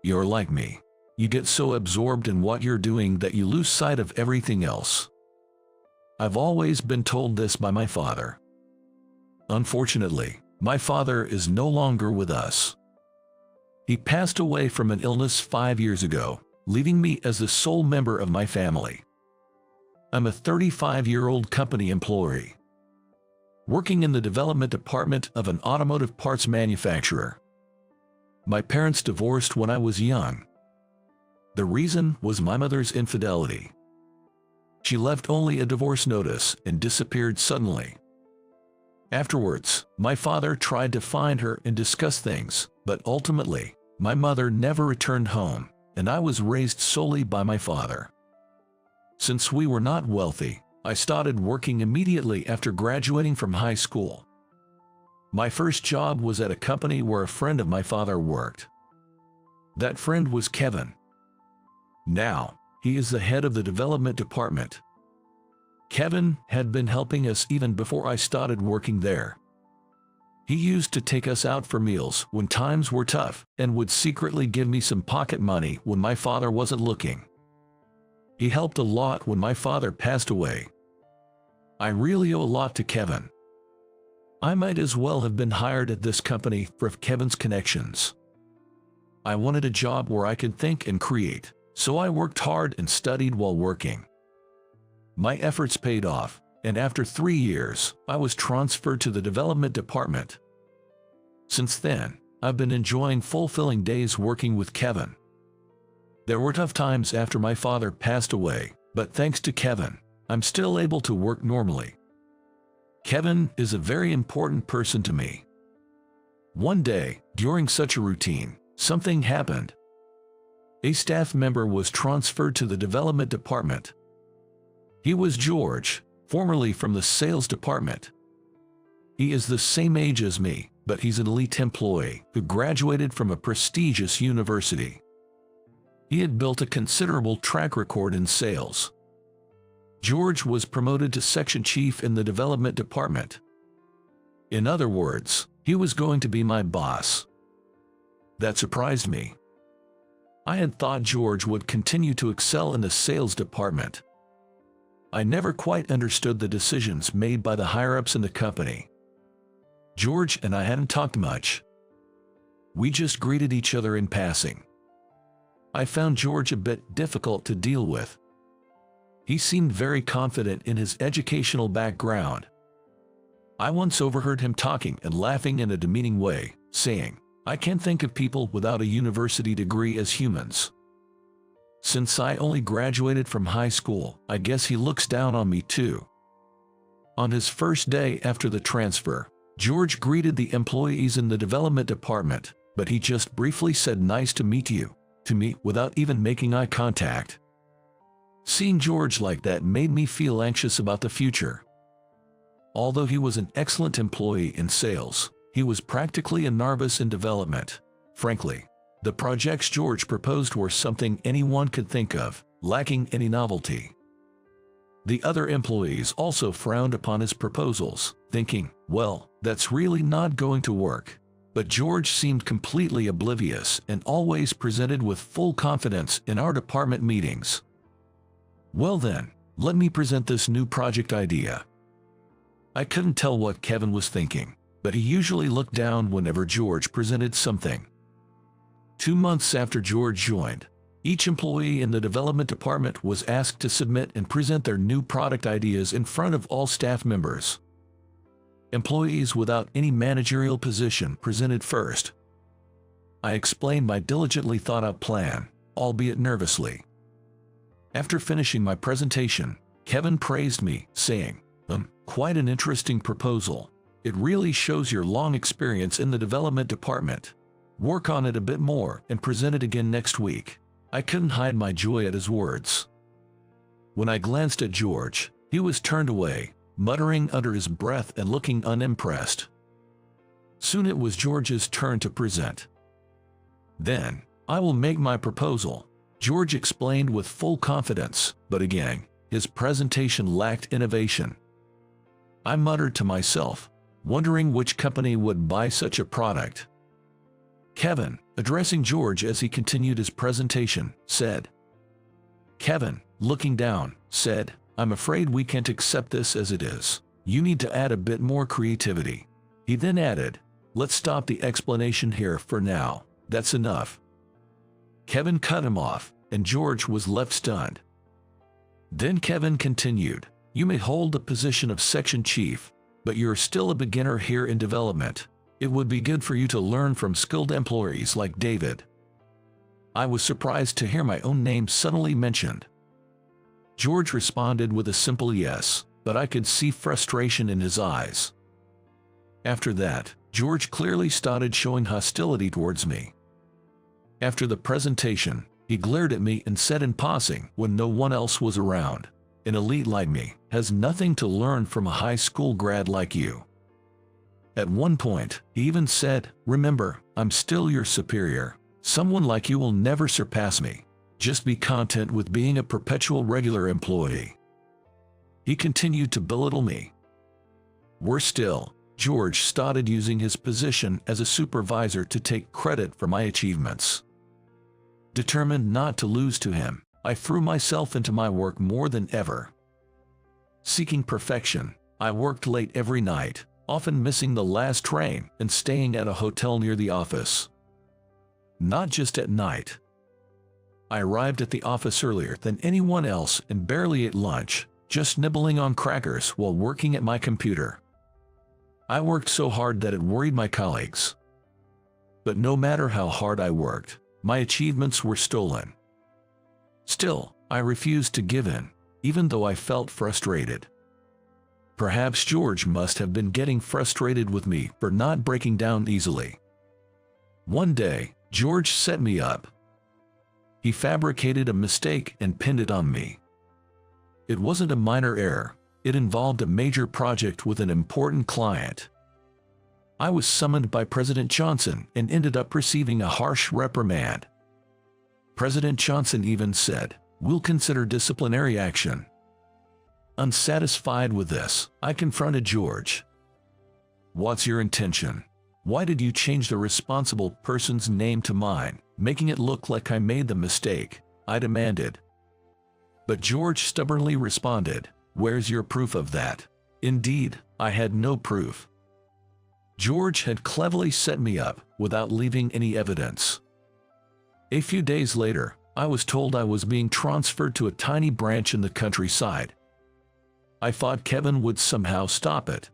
You're like me. You get so absorbed in what you're doing that you lose sight of everything else. I've always been told this by my father. Unfortunately, my father is no longer with us. He passed away from an illness 5 years ago, leaving me as the sole member of my family. I'm a 35-year-old company employee, working in the development department of an automotive parts manufacturer. My parents divorced when I was young. The reason was my mother's infidelity. She left only a divorce notice and disappeared suddenly. Afterwards, my father tried to find her and discuss things, but ultimately, my mother never returned home, and I was raised solely by my father. Since we were not wealthy, I started working immediately after graduating from high school. My first job was at a company where a friend of my father worked. That friend was Kevin. Now, he is the head of the development department. Kevin had been helping us even before I started working there. He used to take us out for meals when times were tough and would secretly give me some pocket money when my father wasn't looking. He helped a lot when my father passed away. I really owe a lot to Kevin. I might as well have been hired at this company for Kevin's connections. I wanted a job where I could think and create, so I worked hard and studied while working. My efforts paid off, and after 3 years, I was transferred to the development department. Since then, I've been enjoying fulfilling days working with Kevin. There were tough times after my father passed away, but thanks to Kevin, I'm still able to work normally. Kevin is a very important person to me. One day, during such a routine, something happened. A staff member was transferred to the development department. He was George, formerly from the sales department. He is the same age as me, but he's an elite employee who graduated from a prestigious university. He had built a considerable track record in sales. George was promoted to section chief in the development department. In other words, he was going to be my boss. That surprised me. I had thought George would continue to excel in the sales department. I never quite understood the decisions made by the higher-ups in the company. George and I hadn't talked much. We just greeted each other in passing. I found George a bit difficult to deal with. He seemed very confident in his educational background. I once overheard him talking and laughing in a demeaning way, saying, "I can't think of people without a university degree as humans." Since I only graduated from high school, I guess he looks down on me too. On his first day after the transfer, George greeted the employees in the development department, but he just briefly said "nice to meet you" to me without even making eye contact. Seeing George like that made me feel anxious about the future. Although he was an excellent employee in sales, he was practically a novice in development. Frankly, the projects George proposed were something anyone could think of, lacking any novelty. The other employees also frowned upon his proposals, thinking, well, that's really not going to work. But George seemed completely oblivious and always presented with full confidence in our department meetings. Well then, let me present this new project idea. I couldn't tell what Kevin was thinking, but he usually looked down whenever George presented something. 2 months after George joined, each employee in the development department was asked to submit and present their new product ideas in front of all staff members. Employees without any managerial position presented first. I explained my diligently thought-out plan, albeit nervously. After finishing my presentation, Kevin praised me, saying, "Quite an interesting proposal. It really shows your long experience in the development department. Work on it a bit more and present it again next week." I couldn't hide my joy at his words. When I glanced at George, he was turned away, muttering under his breath and looking unimpressed. Soon it was George's turn to present. "Then, I will make my proposal," George explained with full confidence, but again, his presentation lacked innovation. I muttered to myself, wondering which company would buy such a product. "Kevin, addressing George as he continued his presentation, said, "Kevin, looking down, said, I'm afraid we can't accept this as it is. You need to add a bit more creativity." He then added, "Let's stop the explanation here for now. That's enough." Kevin cut him off, and George was left stunned. Then Kevin continued, "You may hold the position of section chief, but you're still a beginner here in development. It would be good for you to learn from skilled employees like David." I was surprised to hear my own name suddenly mentioned. George responded with a simple yes, but I could see frustration in his eyes. After that, George clearly started showing hostility towards me. After the presentation, he glared at me and said in passing when no one else was around, "An elite like me has nothing to learn from a high school grad like you." At one point, he even said, "Remember, I'm still your superior. Someone like you will never surpass me. Just be content with being a perpetual regular employee." He continued to belittle me. Worse still, George started using his position as a supervisor to take credit for my achievements. Determined not to lose to him, I threw myself into my work more than ever. Seeking perfection, I worked late every night, often missing the last train and staying at a hotel near the office. Not just at night. I arrived at the office earlier than anyone else and barely ate lunch, just nibbling on crackers while working at my computer. I worked so hard that it worried my colleagues. But no matter how hard I worked, my achievements were stolen. Still, I refused to give in, even though I felt frustrated. Perhaps George must have been getting frustrated with me for not breaking down easily. One day, George set me up. He fabricated a mistake and pinned it on me. It wasn't a minor error. It involved a major project with an important client. I was summoned by President Johnson and ended up receiving a harsh reprimand. President Johnson even said, "We'll consider disciplinary action." Unsatisfied with this, I confronted George. "What's your intention? Why did you change the responsible person's name to mine, making it look like I made the mistake?" I demanded. But George stubbornly responded, "Where's your proof of that?" Indeed, I had no proof. George had cleverly set me up without leaving any evidence. A few days later, I was told I was being transferred to a tiny branch in the countryside. I thought Kevin would somehow stop it.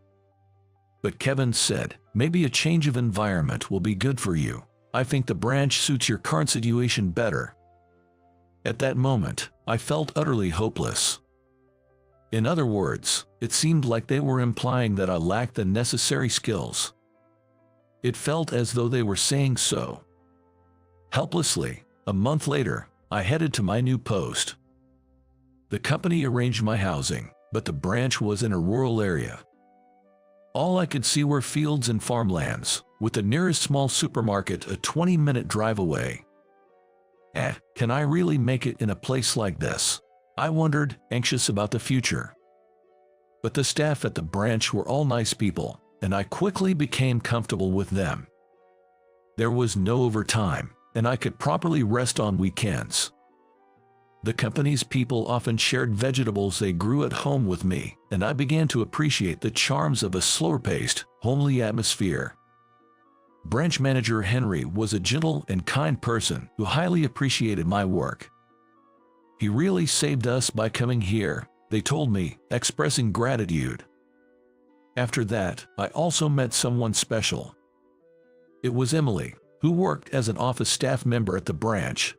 But Kevin said, "Maybe a change of environment will be good for you. I think the branch suits your current situation better." At that moment, I felt utterly hopeless. In other words, it seemed like they were implying that I lacked the necessary skills. It felt as though they were saying so. Helplessly, a month later, I headed to my new post. The company arranged my housing, but the branch was in a rural area. All I could see were fields and farmlands, with the nearest small supermarket a 20-minute drive away. Can I really make it in a place like this? I wondered, anxious about the future. But the staff at the branch were all nice people, and I quickly became comfortable with them. There was no overtime, and I could properly rest on weekends. The company's people often shared vegetables they grew at home with me, and I began to appreciate the charms of a slower-paced, homely atmosphere. Branch manager Henry was a gentle and kind person who highly appreciated my work. "He really saved us by coming here," they told me, expressing gratitude. After that, I also met someone special. It was Emily, who worked as an office staff member at the branch.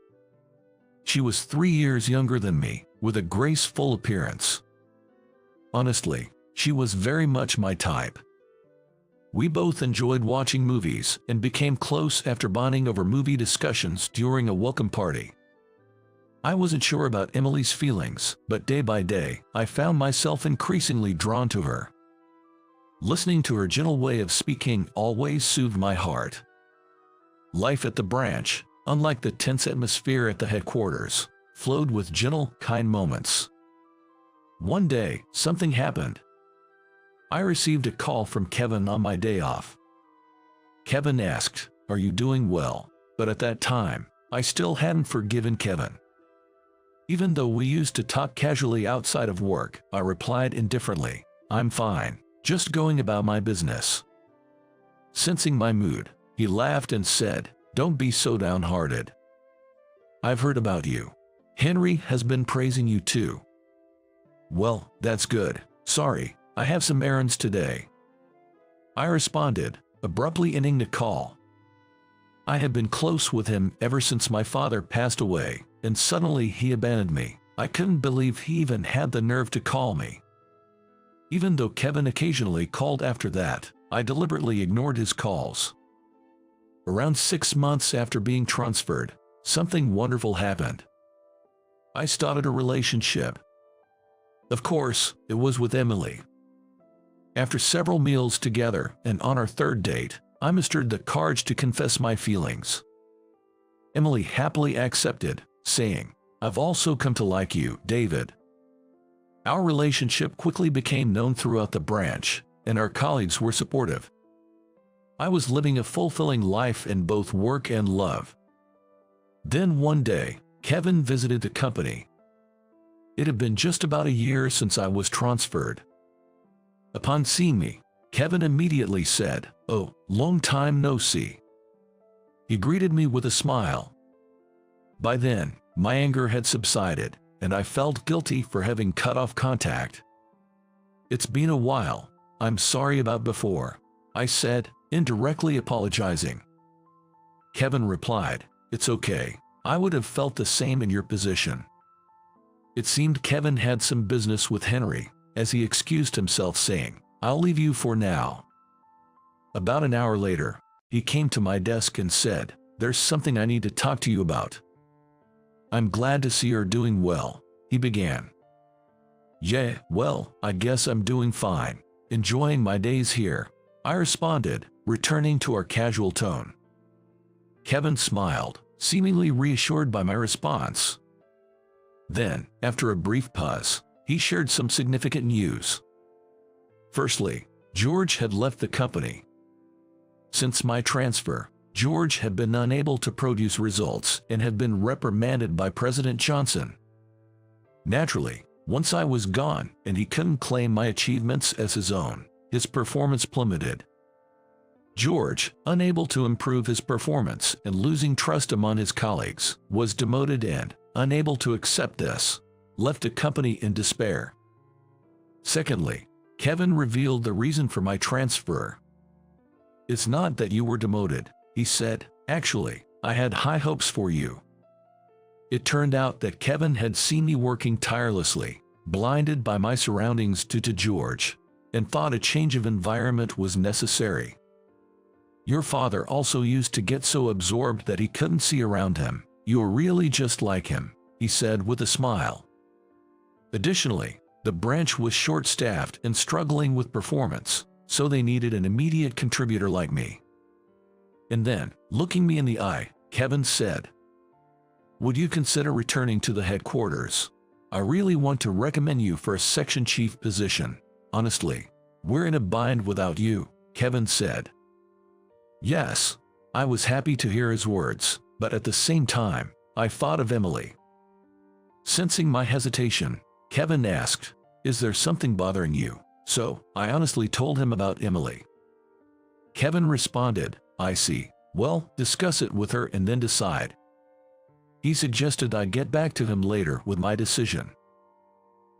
She was 3 years younger than me, with a graceful appearance. Honestly, she was very much my type. We both enjoyed watching movies and became close after bonding over movie discussions during a welcome party. I wasn't sure about Emily's feelings, but day by day, I found myself increasingly drawn to her. Listening to her gentle way of speaking always soothed my heart. Life at the branch, unlike the tense atmosphere at the headquarters, flowed with gentle, kind moments. One day, something happened. I received a call from Kevin on my day off. Kevin asked, "Are you doing well?" but at that time, I still hadn't forgiven Kevin. Even though we used to talk casually outside of work, I replied indifferently, "I'm fine, just going about my business." Sensing my mood, he laughed and said, "Don't be so downhearted. I've heard about you. Henry has been praising you too." "Well, that's good. Sorry, I have some errands today," I responded, abruptly ending the call. I had been close with him ever since my father passed away, and suddenly he abandoned me. I couldn't believe he even had the nerve to call me. Even though Kevin occasionally called after that, I deliberately ignored his calls. Around 6 months after being transferred, something wonderful happened. I started a relationship. Of course, it was with Emily. After several meals together and on our third date, I mustered the courage to confess my feelings. Emily happily accepted, saying, "I've also come to like you, David." Our relationship quickly became known throughout the branch, and our colleagues were supportive. I was living a fulfilling life in both work and love. Then one day, Kevin visited the company. It had been just about a year since I was transferred. Upon seeing me, Kevin immediately said, "Oh, long time no see." He greeted me with a smile. By then, my anger had subsided, and I felt guilty for having cut off contact. "It's been a while. I'm sorry about before," I said, indirectly apologizing. Kevin replied, "It's okay. I would have felt the same in your position." It seemed Kevin had some business with Henry, as he excused himself saying, "I'll leave you for now." About an hour later, he came to my desk and said, "There's something I need to talk to you about." "I'm glad to see you're doing well," he began. "Yeah, well, I guess I'm doing fine, enjoying my days here," I responded, returning to our casual tone. Kevin smiled, seemingly reassured by my response. Then, after a brief pause, he shared some significant news. Firstly, George had left the company. Since my transfer, George had been unable to produce results and had been reprimanded by President Johnson. Naturally, once I was gone and he couldn't claim my achievements as his own, his performance plummeted. George, unable to improve his performance and losing trust among his colleagues, was demoted and, unable to accept this, left the company in despair. Secondly, Kevin revealed the reason for my transfer. "It's not that you were demoted," he said. "Actually, I had high hopes for you." It turned out that Kevin had seen me working tirelessly, blinded by my surroundings due to George, and thought a change of environment was necessary. "Your father also used to get so absorbed that he couldn't see around him. You're really just like him," he said with a smile. Additionally, the branch was short-staffed and struggling with performance, so they needed an immediate contributor like me. And then, looking me in the eye, Kevin said, "Would you consider returning to the headquarters? I really want to recommend you for a section chief position. Honestly, we're in a bind without you," Kevin said. Yes, I was happy to hear his words, but at the same time, I thought of Emily. Sensing my hesitation, Kevin asked, "Is there something bothering you?" So, I honestly told him about Emily. Kevin responded, "I see. Well, discuss it with her and then decide." He suggested I get back to him later with my decision.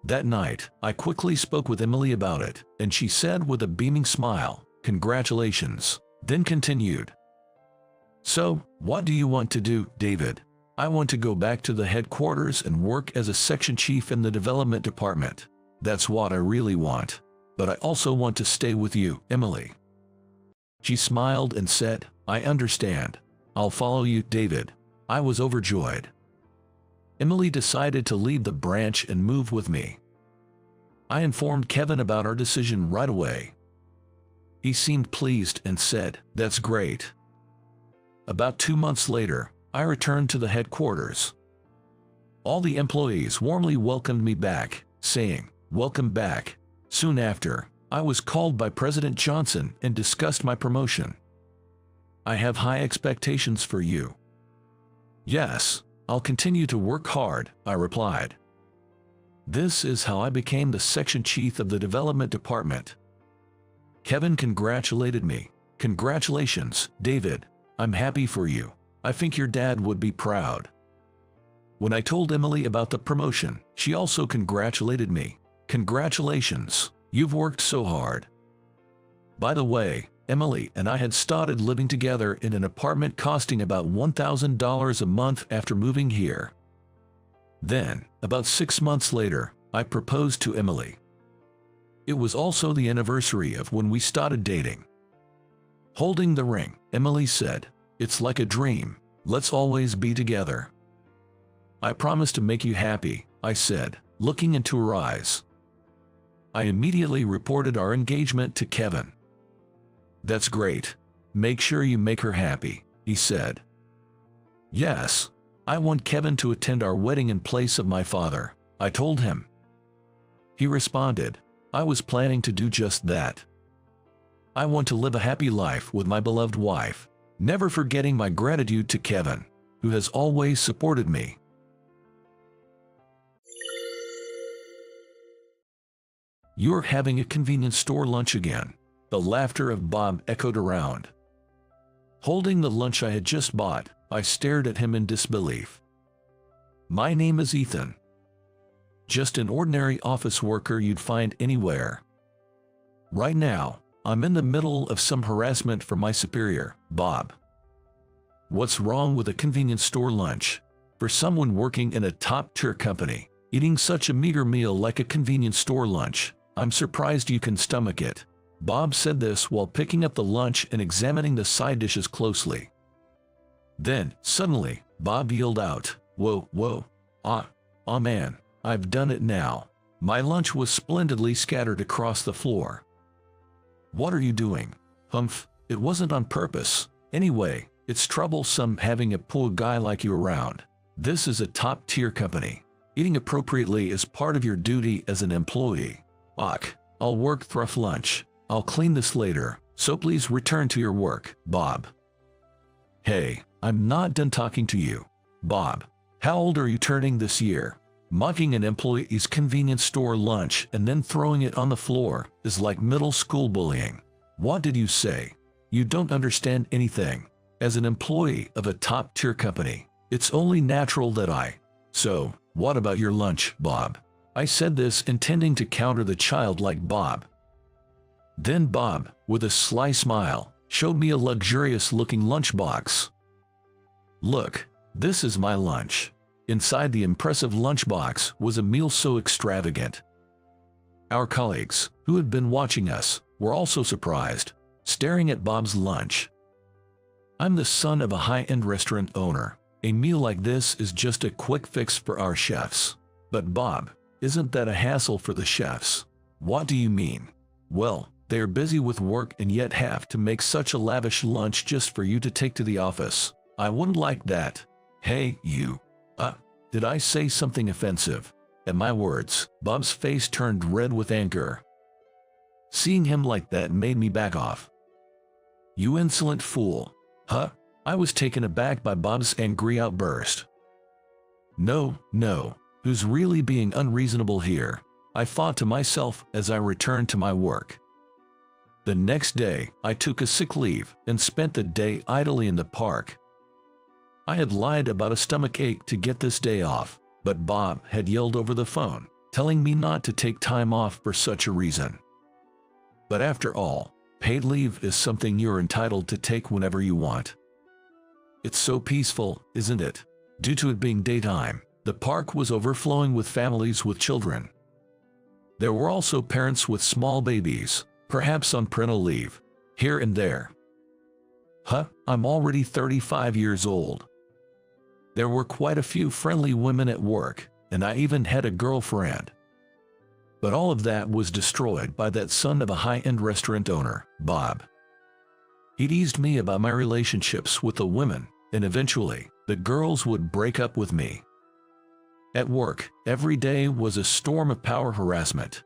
That night, I quickly spoke with Emily about it, and she said with a beaming smile, "Congratulations," then continued, "So, what do you want to do, David?" "I want to go back to the headquarters and work as a section chief in the development department. That's what I really want. But I also want to stay with you, Emily." She smiled and said, "I understand. I'll follow you, David." I was overjoyed. Emily decided to leave the branch and move with me. I informed Kevin about our decision right away. He seemed pleased and said, "That's great." About 2 months later, I returned to the headquarters. All the employees warmly welcomed me back, saying, "Welcome back." Soon after, I was called by President Johnson and discussed my promotion. "I have high expectations for you," Yes, I'll continue to work hard, I replied. This is how I became the section chief of the development department. Kevin congratulated me. Congratulations, David. I'm happy for you. I think your dad would be proud. When I told Emily about the promotion, she also congratulated me. Congratulations, you've worked so hard. By the way, Emily and I had started living together in an apartment costing about $1,000 a month after moving here. Then, about 6 months later, I proposed to Emily. It was also the anniversary of when we started dating. Holding the ring, Emily said, "It's like a dream. Let's always be together." "I promise to make you happy," I said, looking into her eyes. I immediately reported our engagement to Kevin. "That's great. Make sure you make her happy," he said. "Yes, I want Kevin to attend our wedding in place of my father," I told him. He responded, "I was planning to do just that. I want to live a happy life with my beloved wife, never forgetting my gratitude to Kevin, who has always supported me." "You're having a convenience store lunch again." The laughter of Bob echoed around. Holding the lunch I had just bought, I stared at him in disbelief. "My name is Ethan. Just an ordinary office worker you'd find anywhere. Right now, I'm in the middle of some harassment from my superior, Bob. What's wrong with a convenience store lunch? For someone working in a top-tier company, eating such a meager meal like a convenience store lunch, I'm surprised you can stomach it." Bob said this while picking up the lunch and examining the side dishes closely. Then, suddenly, Bob yelled out, Whoa, man, I've done it now. My lunch was splendidly scattered across the floor." "What are you doing?" "Humph, it wasn't on purpose. Anyway, it's troublesome having a poor guy like you around. This is a top-tier company. Eating appropriately is part of your duty as an employee." I'll work through lunch. I'll clean this later, so please return to your work, Bob." "Hey, I'm not done talking to you. Bob, how old are you turning this year? Mocking an employee's convenience store lunch and then throwing it on the floor is like middle school bullying. What did you say? You don't understand anything. As an employee of a top-tier company, it's only natural that So, what about your lunch, Bob?" I said this intending to counter the childlike Bob. Then Bob, with a sly smile, showed me a luxurious-looking lunchbox. "Look, this is my lunch." Inside the impressive lunchbox was a meal so extravagant. Our colleagues, who had been watching us, were also surprised, staring at Bob's lunch. I'm the son of a high-end restaurant owner. A meal like this is just a quick fix for our chefs. But Bob, isn't that a hassle for the chefs? What do you mean? Well, they are busy with work and yet have to make such a lavish lunch just for you to take to the office. I wouldn't like that. Hey, you. Did I say something offensive? At my words, Bob's face turned red with anger. Seeing him like that made me back off. "You insolent fool." I was taken aback by Bob's angry outburst. No, who's really being unreasonable here? I thought to myself as I returned to my work. The next day, I took a sick leave and spent the day idly in the park. I had lied about a stomach ache to get this day off, but Bob had yelled over the phone, telling me not to take time off for such a reason. But after all, paid leave is something you're entitled to take whenever you want. It's so peaceful, isn't it? Due to it being daytime, the park was overflowing with families with children. There were also parents with small babies, perhaps on parental leave, here and there. I'm already 35 years old. There were quite a few friendly women at work, and I even had a girlfriend. But all of that was destroyed by that son of a high-end restaurant owner, Bob. He teased me about my relationships with the women, and eventually, the girls would break up with me. At work, every day was a storm of power harassment.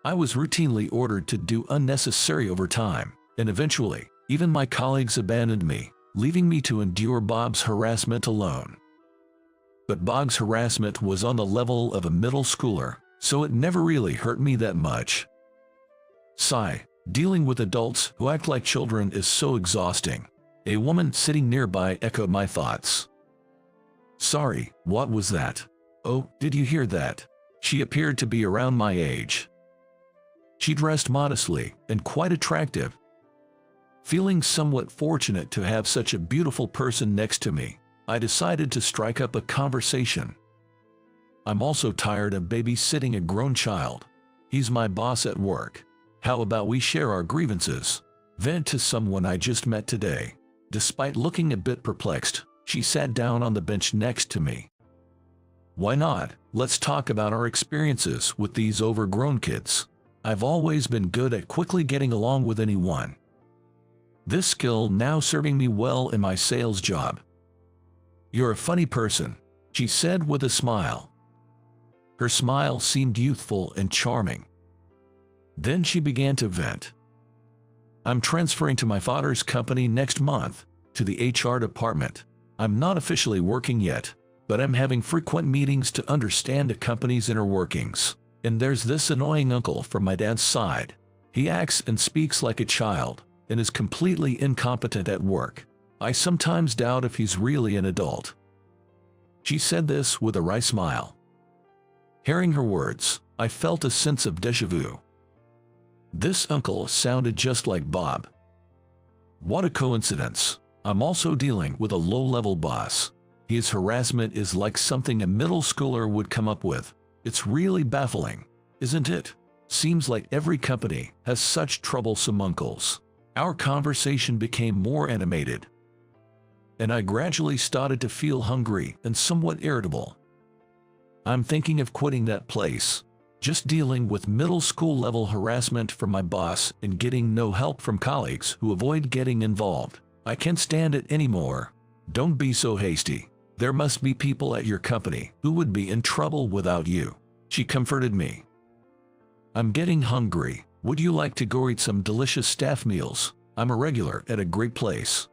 I was routinely ordered to do unnecessary overtime, and eventually, even my colleagues abandoned me. leaving me to endure Bob's harassment alone. But Bob's harassment was on the level of a middle schooler, so it never really hurt me that much. Sigh. Dealing with adults who act like children is so exhausting. A woman sitting nearby echoed my thoughts. Sorry, what was that? Oh, did you hear that? She appeared to be around my age. She dressed modestly and quite attractive. Feeling somewhat fortunate to have such a beautiful person next to me, I decided to strike up a conversation. I'm also tired of babysitting a grown child. He's my boss at work. How about we share our grievances? Vent to someone I just met today. Despite looking a bit perplexed, she sat down on the bench next to me. Why not? Let's talk about our experiences with these overgrown kids. I've always been good at quickly getting along with anyone. This skill now serving me well in my sales job. You're a funny person, she said with a smile. Her smile seemed youthful and charming. Then she began to vent. I'm transferring to my father's company next month, to the HR department. I'm not officially working yet, but I'm having frequent meetings to understand the company's inner workings. And there's this annoying uncle from my dad's side. He acts and speaks like a child, and is completely incompetent at work. I sometimes doubt if he's really an adult. She said this with a wry smile. Hearing her words, I felt a sense of déjà vu. This uncle sounded just like Bob. What a coincidence. I'm also dealing with a low-level boss. His harassment is like something a middle schooler would come up with. It's really baffling, isn't it? Seems like every company has such troublesome uncles. Our conversation became more animated, and I gradually started to feel hungry and somewhat irritable. I'm thinking of quitting that place. Just dealing with middle school level harassment from my boss and getting no help from colleagues who avoid getting involved. I can't stand it anymore. Don't be so hasty. There must be people at your company who would be in trouble without you. She comforted me. I'm getting hungry. Would you like to go eat some delicious staff meals? I'm a regular at a great place.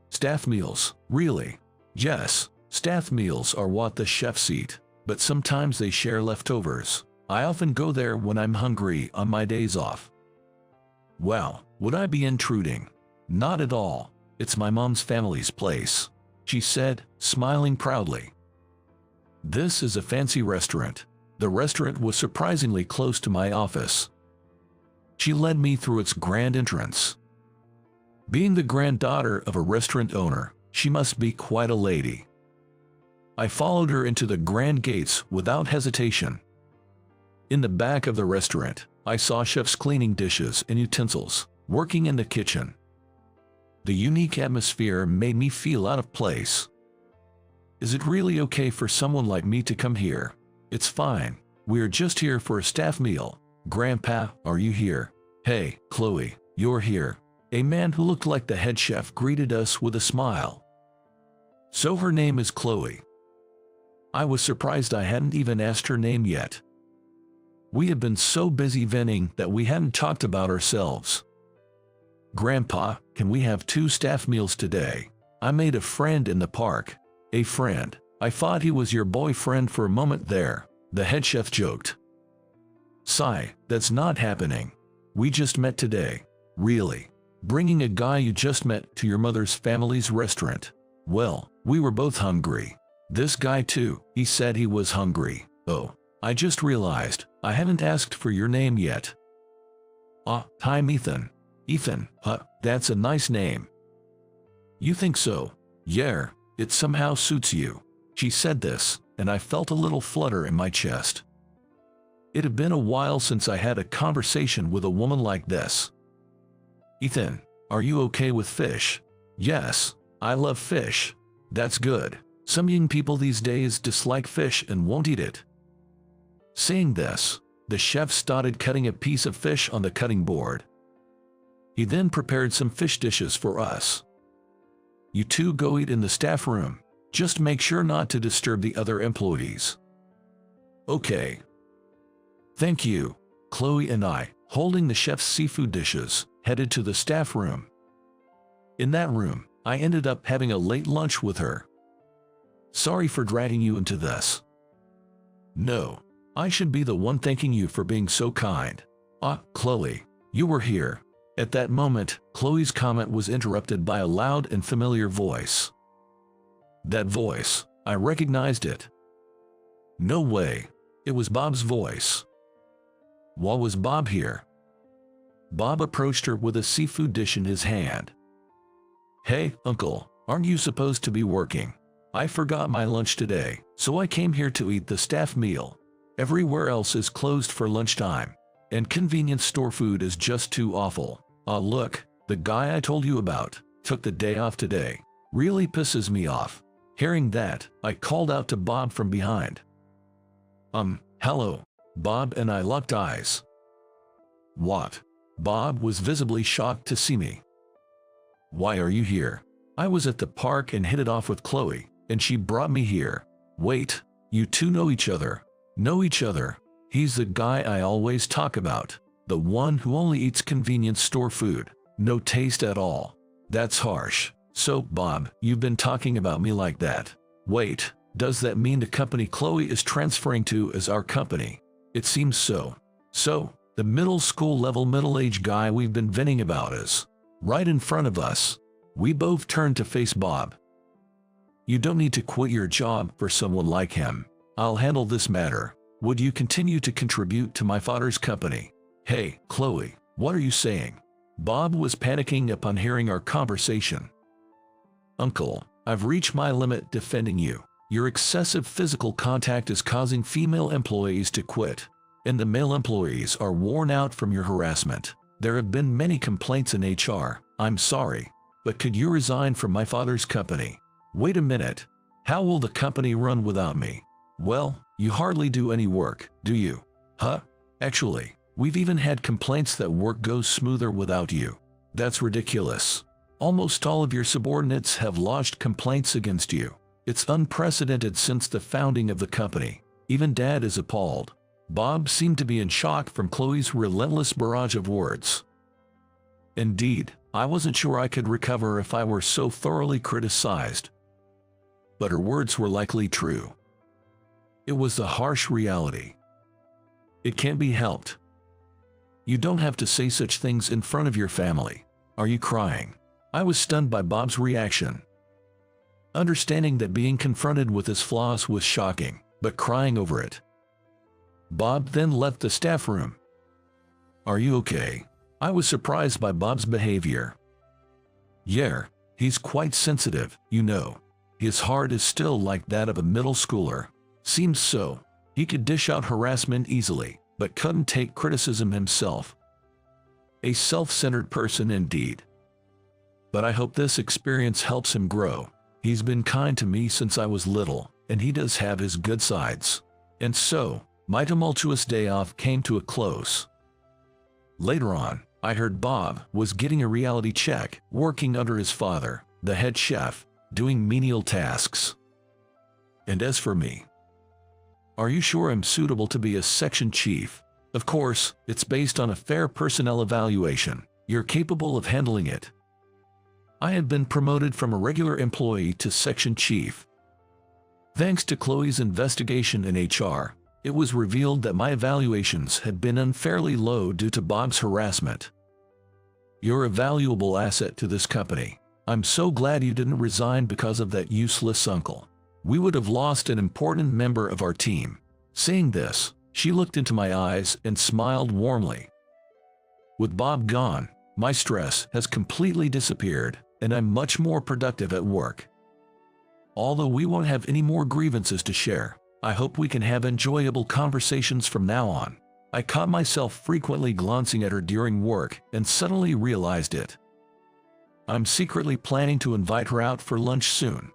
Staff meals, really? Yes, staff meals are what the chefs eat, but sometimes they share leftovers. I often go there when I'm hungry on my days off. Well, would I be intruding? Not at all. It's my mom's family's place, she said, smiling proudly. This is a fancy restaurant. The restaurant was surprisingly close to my office. She led me through its grand entrance. Being the granddaughter of a restaurant owner, she must be quite a lady. I followed her into the grand gates without hesitation. In the back of the restaurant, I saw chefs cleaning dishes and utensils, working in the kitchen. The unique atmosphere made me feel out of place. Is it really okay for someone like me to come here? It's fine. We're just here for a staff meal. Grandpa, are you here? Hey, Chloe, you're here. A man who looked like the head chef greeted us with a smile. So her name is Chloe. I was surprised I hadn't even asked her name yet. We have been so busy venting that we hadn't talked about ourselves. Grandpa, can we have 2 staff meals today? I made a friend in the park. A friend? I thought he was your boyfriend for a moment there, the head chef joked. Sigh, that's not happening. We just met today. Really? Bringing a guy you just met to your mother's family's restaurant? Well, we were both hungry. This guy too, he said he was hungry. Oh, I just realized, I haven't asked for your name yet. I'm Ethan. Ethan, that's a nice name. You think so? Yeah, it somehow suits you. She said this, and I felt a little flutter in my chest. It had been a while since I had a conversation with a woman like this. Ethan, are you okay with fish? Yes, I love fish. That's good. Some young people these days dislike fish and won't eat it. Saying this, the chef started cutting a piece of fish on the cutting board. He then prepared some fish dishes for us. You two go eat in the staff room. Just make sure not to disturb the other employees. Okay. Thank you. Chloe and I, holding the chef's seafood dishes, headed to the staff room. In that room, I ended up having a late lunch with her. Sorry for dragging you into this. No, I should be the one thanking you for being so kind. Chloe, you were here. At that moment, Chloe's comment was interrupted by a loud and familiar voice. That voice, I recognized it. No way, it was Bob's voice. Why was Bob here? Bob approached her with a seafood dish in his hand. Hey, Uncle, aren't you supposed to be working? I forgot my lunch today, so I came here to eat the staff meal. Everywhere else is closed for lunchtime, and convenience store food is just too awful. Look, the guy I told you about took the day off today. Really pisses me off. Hearing that, I called out to Bob from behind. Hello. Bob and I locked eyes. What? Bob was visibly shocked to see me. Why are you here? I was at the park and hit it off with Chloe, and she brought me here. Wait, you two know each other? Know each other? He's the guy I always talk about. The one who only eats convenience store food. No taste at all. That's harsh. So, Bob, you've been talking about me like that. Wait, does that mean the company Chloe is transferring to is our company? It seems so. So, the middle school level middle-aged guy we've been venting about is right in front of us. We both turned to face Bob. You don't need to quit your job for someone like him. I'll handle this matter. Would you continue to contribute to my father's company? Hey, Chloe, what are you saying? Bob was panicking upon hearing our conversation. Uncle, I've reached my limit defending you. Your excessive physical contact is causing female employees to quit, and the male employees are worn out from your harassment. There have been many complaints in HR. I'm sorry, but could you resign from my father's company? Wait a minute. How will the company run without me? Well, you hardly do any work, do you? Huh? Actually, we've even had complaints that work goes smoother without you. That's ridiculous. Almost all of your subordinates have lodged complaints against you. It's unprecedented since the founding of the company. Even Dad is appalled. Bob seemed to be in shock from Chloe's relentless barrage of words. Indeed, I wasn't sure I could recover if I were so thoroughly criticized. But her words were likely true. It was the harsh reality. It can't be helped. You don't have to say such things in front of your family. Are you crying? I was stunned by Bob's reaction. Understanding that being confronted with his flaws was shocking, but crying over it. Bob then left the staff room. Are you okay? I was surprised by Bob's behavior. Yeah, he's quite sensitive, you know. His heart is still like that of a middle schooler. Seems so. He could dish out harassment easily, but couldn't take criticism himself. A self-centered person indeed. But I hope this experience helps him grow. He's been kind to me since I was little, and he does have his good sides. And so, my tumultuous day off came to a close. Later on, I heard Bob was getting a reality check, working under his father, the head chef, doing menial tasks. And as for me, are you sure I'm suitable to be a section chief? Of course, it's based on a fair personnel evaluation. You're capable of handling it. I had been promoted from a regular employee to section chief. Thanks to Chloe's investigation in HR, it was revealed that my evaluations had been unfairly low due to Bob's harassment. You're a valuable asset to this company. I'm so glad you didn't resign because of that useless uncle. We would have lost an important member of our team. Saying this, she looked into my eyes and smiled warmly. With Bob gone, my stress has completely disappeared, and I'm much more productive at work. Although we won't have any more grievances to share, I hope we can have enjoyable conversations from now on. I caught myself frequently glancing at her during work and suddenly realized it. I'm secretly planning to invite her out for lunch soon.